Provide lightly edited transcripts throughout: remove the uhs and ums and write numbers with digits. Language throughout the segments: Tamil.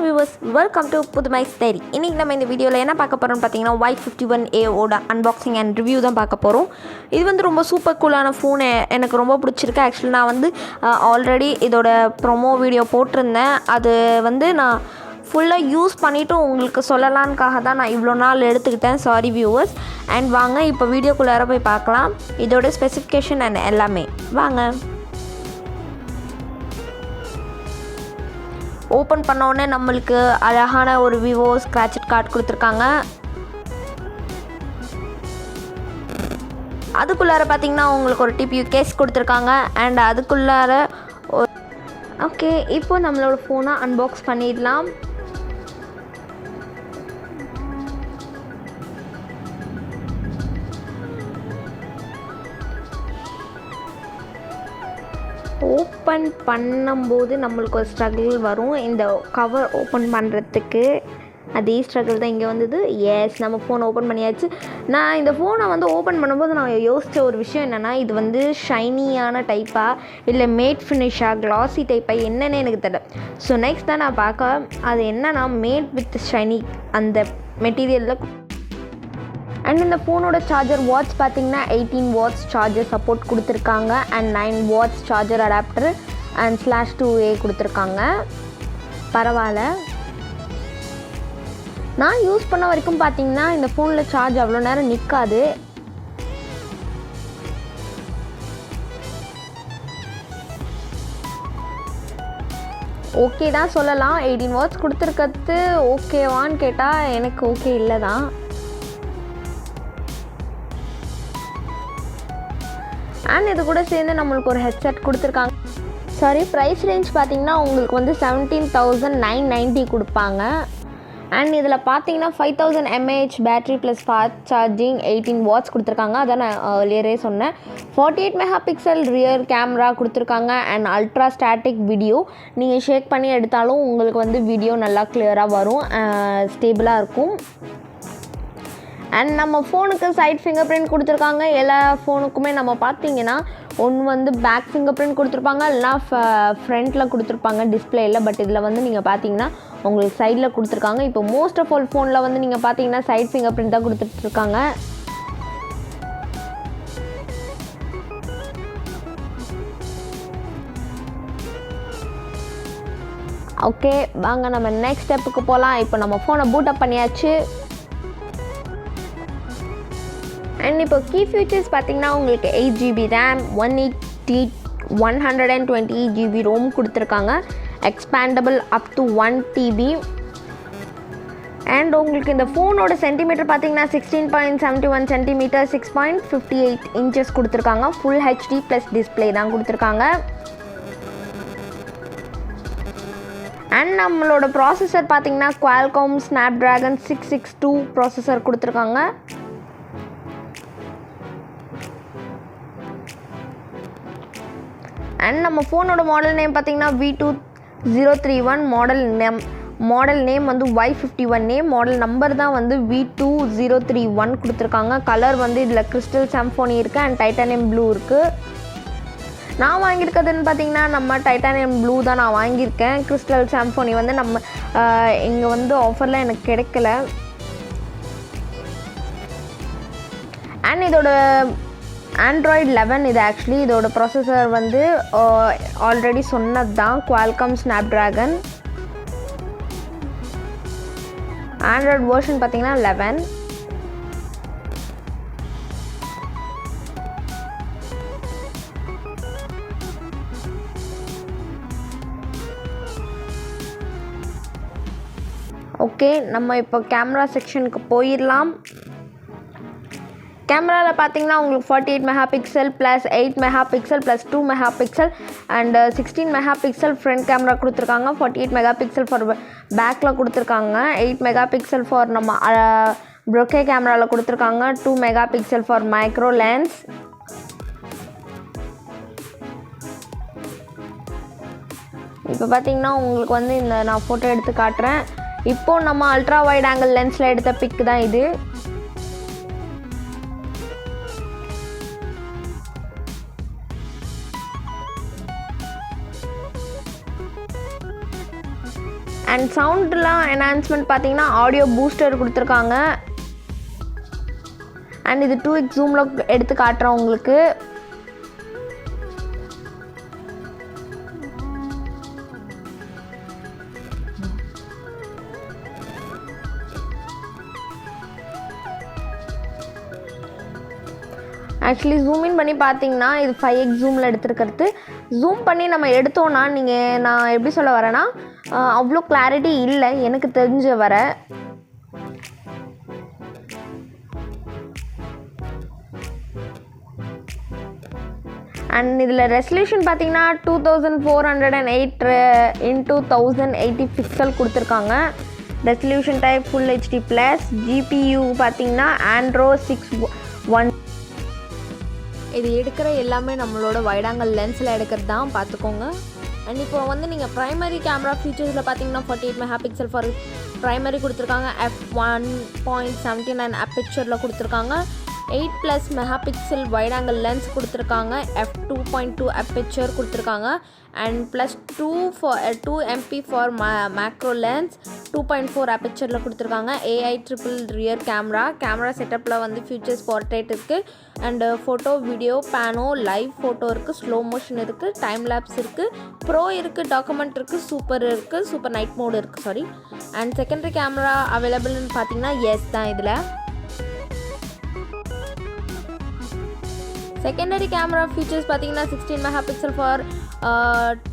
viewers, welcome to Pudhumai Story. இன்னைக்கு நம்ம இந்த வீடியோவில் என்ன பார்க்க போகிறோம்னு பார்த்தீங்கன்னா y51a ஓட அன்பாக்சிங் அண்ட் ரிவ்யூ தான் பார்க்க போகிறோம். இது வந்து ரொம்ப சூப்பர் கூலான ஃபோன், எனக்கு ரொம்ப பிடிச்சிருக்கு. ஆக்சுவலி நான் வந்து ஆல்ரெடி இதோட ப்ரொமோ வீடியோ போட்டிருந்தேன். அது வந்து நான் ஃபுல்லாக யூஸ் பண்ணிவிட்டு உங்களுக்கு சொல்லலான்காக தான் நான் இவ்வளோ நாள் எடுத்துக்கிட்டேன். Sorry viewers. அண்ட் வாங்க இப்போ வீடியோக்குள்ளார போய் பார்க்கலாம் இதோட ஸ்பெசிஃபிகேஷன் அண்ட் எல்லாமே. வாங்க. ஓப்பன் பண்ணோடனே நம்மளுக்கு அழகான ஒரு விவோ ஸ்க்ராட்ச் கார்டு கொடுத்துருக்காங்க. அதுக்குள்ளார பார்த்திங்கன்னா உங்களுக்கு ஒரு டிபியூ கேஸ் கொடுத்துருக்காங்க. அண்ட் அதுக்குள்ளார ஓகே, இப்போ நம்மளோட ஃபோனை அன்பாக்ஸ் பண்ணிடலாம். ஓப்பன் பண்ணும்போது நம்மளுக்கு ஒரு ஸ்ட்ரகிள் வரும். இந்த கவர் ஓப்பன் பண்ணுறதுக்கு அதே ஸ்ட்ரகிள் தான் இங்கே வந்தது. எஸ், நம்ம ஃபோன் ஓப்பன் பண்ணியாச்சு. நான் இந்த ஃபோனை வந்து ஓப்பன் பண்ணும்போது நான் யோசித்த ஒரு விஷயம் என்னென்னா, இது வந்து ஷைனியான டைப்பாக இல்லை மேட் ஃபினிஷாக கிளாஸி டைப்பாக என்னென்னு எனக்கு தெரியல. ஸோ நெக்ஸ்ட் தான் நான் பார்க்க, அது என்னென்னா மேட் வித் ஷைனி அந்த மெட்டீரியலில். அண்ட் இந்த ஃபோனோட சார்ஜர் வாட்ச் பார்த்திங்கன்னா 18 வாட்ஸ் சார்ஜர் சப்போர்ட் கொடுத்துருக்காங்க. And 9 watts charger adapter and /2A கொடுத்துருக்காங்க. பரவாயில்ல. நான் யூஸ் பண்ண வரைக்கும் பார்த்திங்கன்னா இந்த ஃபோனில் சார்ஜ் அவ்வளோ நேரம் நிற்காது. ஓகே தான் சொல்லலாம். 18 வாட்ஸ் கொடுத்துருக்கிறது ஓகேவான்னு கேட்டால் எனக்கு ஓகே இல்லை தான். அண்ட் இது கூட சேர்ந்து நம்மளுக்கு ஒரு ஹெட்செட் கொடுத்துருக்காங்க. சாரி, ப்ரைஸ் ரேஞ்ச் பார்த்திங்கன்னா உங்களுக்கு வந்து 17,990 கொடுப்பாங்க. அண்ட் இதில் பார்த்தீங்கன்னா 5000 mAh battery plus fast charging 18 watts கொடுத்துருக்காங்க. அதான் நான் ஏர்லியரே சொன்னேன். 48 மெகா பிக்சல் ரியர் கேமரா கொடுத்துருக்காங்க. அண்ட் அல்ட்ரா ஸ்டாட்டிக் வீடியோ, நீங்கள் ஷேக் பண்ணி எடுத்தாலும் உங்களுக்கு வந்து வீடியோ நல்லா கிளியராக வரும், ஸ்டேபிளாக இருக்கும். அண்ட் நம்ம ஃபோனுக்கு சைட் ஃபிங்கர் பிரிண்ட் கொடுத்துருக்காங்க. எல்லா ஃபோனுக்குமே நம்ம பார்த்தீங்கன்னா ஒன்று வந்து பேக் ஃபிங்கர் பிரிண்ட் கொடுத்துருப்பாங்க, இல்லைனா ஃப்ரண்ட்டில் கொடுத்துருப்பாங்க டிஸ்பிளேயில். பட் இதில் வந்து நீங்கள் பார்த்தீங்கன்னா உங்களுக்கு சைடில் கொடுத்துருக்காங்க. இப்போ மோஸ்ட் ஆஃப் ஆல் ஃபோனில் வந்து நீங்கள் பார்த்தீங்கன்னா சைட் ஃபிங்கர் பிரிண்ட் தான் கொடுத்துட்ருக்காங்க. ஓகே, வாங்க நம்ம நெக்ஸ்ட் ஸ்டெப்புக்கு போகலாம். இப்போ நம்ம ஃபோனை பூட் அப் பண்ணியாச்சு. அண்ட் இப்போ கீ ஃபியூச்சர்ஸ் பார்த்திங்கன்னா உங்களுக்கு 8GB ரேம், 128GB ரோம் கொடுத்துருக்காங்க. Expandable up to 1TB. And உங்களுக்கு இந்த ஃபோனோட சென்டிமீட்டர் பார்த்திங்கன்னா 16.71 சென்டிமீட்டர், 6.58 இன்ச்சஸ் கொடுத்துருக்காங்க. ஃபுல் HD ப்ளஸ் டிஸ்பிளே தான் கொடுத்துருக்காங்க. அண்ட் நம்மளோட ப்ராசஸர் பார்த்திங்கன்னா குவால்காம் ஸ்னாப்ட்ராகன் 662 ப்ராசஸர் கொடுத்துருக்காங்க. அண்ட் நம்ம ஃபோனோட மாடல் நேம் பார்த்திங்கன்னா V2031. மாடல் நேம் வந்து y51a. மாடல் நம்பர் தான் வந்து V2031 கொடுத்துருக்காங்க. கலர் வந்து இதில் கிறிஸ்டல் சாம்ஃபோனி இருக்குது அண்ட் டைட்டானியம் ப்ளூ இருக்குது. நான் வாங்கியிருக்கிறதுன்னு பார்த்திங்கன்னா நம்ம டைட்டானியம் ப்ளூ தான் நான் வாங்கியிருக்கேன். கிறிஸ்டல் சாம்ஃபோனி வந்து நம்ம இங்கே வந்து ஆஃபரில் எனக்கு கிடைக்கல. அண்ட் இதோட Android 11 இது. ஆக்சுவலி இதோட ப்ராசஸர் வந்து ஆல்ரெடி சொன்னது தான், குவால்காம் ஸ்னாப்ட்ராகன். ஆண்ட்ராய்டு வேர்ஷன் பார்த்திங்கன்னா 11. ஓகே, நம்ம இப்போ கேமரா செக்ஷனுக்கு போயிடலாம். கேமராவில் பார்த்தீங்கன்னா உங்களுக்கு 48 mega pixel plus 8 mega pixel plus 2 mega pixel and 16 mega pixel front camera கொடுத்துருக்காங்க. 48 மெகா பிக்சல் ஃபார் பேக்கில் கொடுத்துருக்காங்க. 8 மெகா பிக்சல் ஃபார் நம்ம ப்ரொக்கே கேமராவில் கொடுத்துருக்காங்க. 2 mega pixel for micro lens. இப்போ பார்த்தீங்கன்னா உங்களுக்கு வந்து இந்த நான் ஃபோட்டோ எடுத்து காட்டுறேன். இப்போது நம்ம அல்ட்ரா வைட் ஆங்கிள் லென்ஸில் எடுத்த பிக் தான் இது. அண்ட் சவுண்ட்லாம் என்ஹான்ஸ்மெண்ட் பார்த்தீங்கன்னா ஆடியோ பூஸ்டர் கொடுத்துருக்காங்க. அண்ட் இது 2x ஜூமில் எடுத்து காட்டுறோம் உங்களுக்கு. ஆக்சுவலி ஜூம் இன் பண்ணி பார்த்தீங்கன்னா இது 5x ஜூமில் எடுத்துருக்கிறது. ஜூம் பண்ணி நம்ம எடுத்தோன்னா நான் எப்படி சொல்ல வரேன்னா அவ்வளோ கிளாரிட்டி இல்லை எனக்கு தெரிஞ்ச வர. அண்ட் இதில் ரெசல்யூஷன் பார்த்தீங்கன்னா 2408 × 1080 பிக்சல் கொடுத்துருக்காங்க. Resolution type full HD+. GPU பார்த்தீங்கன்னா Andro 6 இது எடுக்கிற எல்லாமே நம்மளோட வைட் ஆங்கிள் லென்ஸில் எடுக்கிறது தான் பார்த்துக்கோங்க. அண்ட் இப்போ நீங்கள் ப்ரைமரி கேமரா ஃபீச்சர்ஸில் பார்த்தீங்கன்னா 48 மெகாபிக்சல் ஃபார் ப்ரைமரி கொடுத்துருக்காங்க. f1.79 அப்பேச்சரில் கொடுத்துருக்காங்க. 8+ மெகாபிக்சல் வைட் ஆங்கிள் லென்ஸ் கொடுத்துருக்காங்க. f2.2 அப்பேச்சர் கொடுத்துருக்காங்க. And plus 2 MP for macro lens 2.4 அப்பேச்சரில் கொடுத்துருக்காங்க. AI ட்ரிபிள் ரியர் கேமரா செட்டப்பில் ஃபியூச்சர்ஸ் போர்ட்ரேட் இருக்குது. And photo video pano live photo இருக்குது. ஸ்லோ மோஷன் இருக்குது. டைம் லேப்ஸ் இருக்குது. ப்ரோ இருக்குது. டாக்குமெண்ட் இருக்குது. சூப்பர் நைட் மோடு இருக்குது. அண்ட் செகண்டரி கேமரா அவைலபிள்னு பார்த்தீங்கன்னா எஸ் தான். இதில் செகண்டரி கேமரா ஃபீச்சர்ஸ் பார்த்தீங்கன்னா 16 மெகாபிக்சல் ஃபார்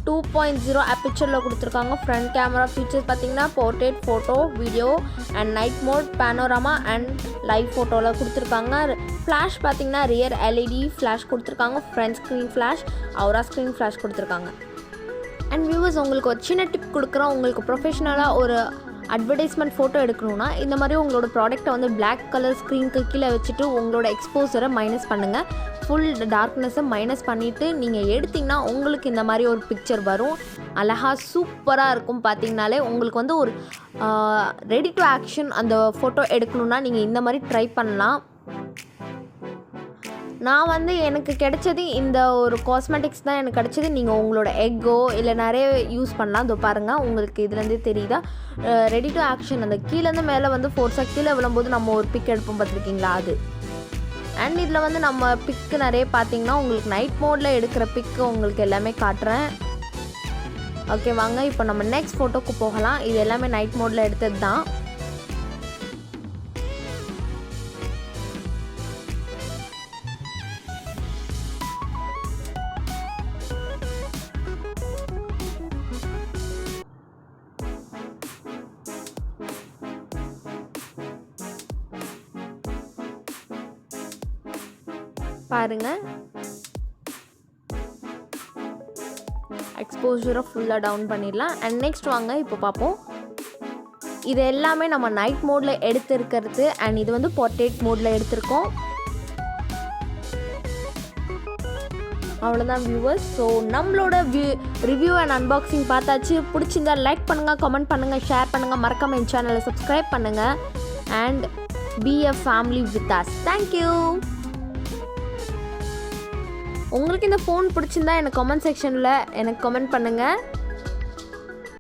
2.0 அப்பேச்சரில் கொடுத்துருக்காங்க. ஃப்ரண்ட் கேமரா ஃபீச்சர்ஸ் பார்த்தீங்கன்னா portrait photo video and night mode panorama and live ஃபோட்டோவில் கொடுத்துருக்காங்க. ஃப்ளாஷ் பார்த்தீங்கன்னா ரியர் LED ஃப்ளாஷ் கொடுத்துருக்காங்க. Front screen flash aura screen flash கொடுத்துருக்காங்க. அண்ட் வியூவர்ஸ் உங்களுக்கு ஒரு சின்ன டிப் கொடுக்குறோம். உங்களுக்கு ப்ரொஃபஷ்னலாக ஒரு அட்வர்டைஸ்மெண்ட் ஃபோட்டோ எடுக்கணும்னா இந்த மாதிரி உங்களோட ப்ராடக்ட்டை பிளாக் கலர் ஸ்க்ரீனுக்கு கீழே வச்சுட்டு உங்களோட எக்ஸ்போசரை மைனஸ் பண்ணுங்கள். ஃபுல் டார்க்னஸை மைனஸ் பண்ணிவிட்டு நீங்கள் எடுத்திங்கன்னா உங்களுக்கு இந்த மாதிரி ஒரு பிக்சர் வரும். அழகாக சூப்பராக இருக்கும். பார்த்தீங்கனாலே உங்களுக்கு ஒரு ரெடி டு ஆக்ஷன் அந்த ஃபோட்டோ எடுக்கணுன்னா நீங்கள் இந்த மாதிரி ட்ரை பண்ணலாம். நான் எனக்கு கிடைச்சது இந்த ஒரு காஸ்மெட்டிக்ஸ் தான் எனக்கு கிடைச்சது. நீங்கள் உங்களோட எக்கோ இல்லை நிறைய யூஸ் பண்ணலாம். இதோ பாருங்கள், உங்களுக்கு இதுலேருந்தே தெரியுதா ரெடி டு ஆக்ஷன். அந்த கீழேருந்து மேலே ஃபோர்ஸாக கீழே விழும்போது நம்ம ஒரு பிக் எடுப்போம் பார்த்துருக்கீங்களா அது. அண்ட் இதில் நம்ம பிக்கு நிறைய பார்த்தீங்கன்னா உங்களுக்கு நைட் மோடில் எடுக்கிற பிக்கு உங்களுக்கு எல்லாமே காட்டுறேன். ஓகே வாங்க இப்போ நம்ம நெக்ஸ்ட் ஃபோட்டோக்கு போகலாம். இது எல்லாமே நைட் மோடில் எடுத்தது தான். பாருங்க, எக்ஸ்போஜரை ஃபுல்லாக டவுன் பண்ணிடலாம். அண்ட் நெக்ஸ்ட் வாங்க இப்போ பார்ப்போம். இது எல்லாமே நம்ம நைட் மோடில் எடுத்துருக்கிறது. அண்ட் இது போர்ட்ரேட் மோடில் எடுத்திருக்கோம். அவ்வளோதான் வியூவர்ஸ். ஸோ நம்மளோட ரிவ்யூ அண்ட் அன்பாக்சிங் பார்த்தாச்சு. பிடிச்சிருந்தா லைக் பண்ணுங்கள், கமெண்ட் பண்ணுங்கள், ஷேர் பண்ணுங்கள், மறக்காம என் சேனலை சப்ஸ்கிரைப் பண்ணுங்கள். And be a family with us. Thank you. உங்களுக்கு இந்த ஃபோன் பிடிச்சிருந்தா எனக்கு கமெண்ட் செக்ஷனில் எனக்கு கமெண்ட் பண்ணுங்கள்.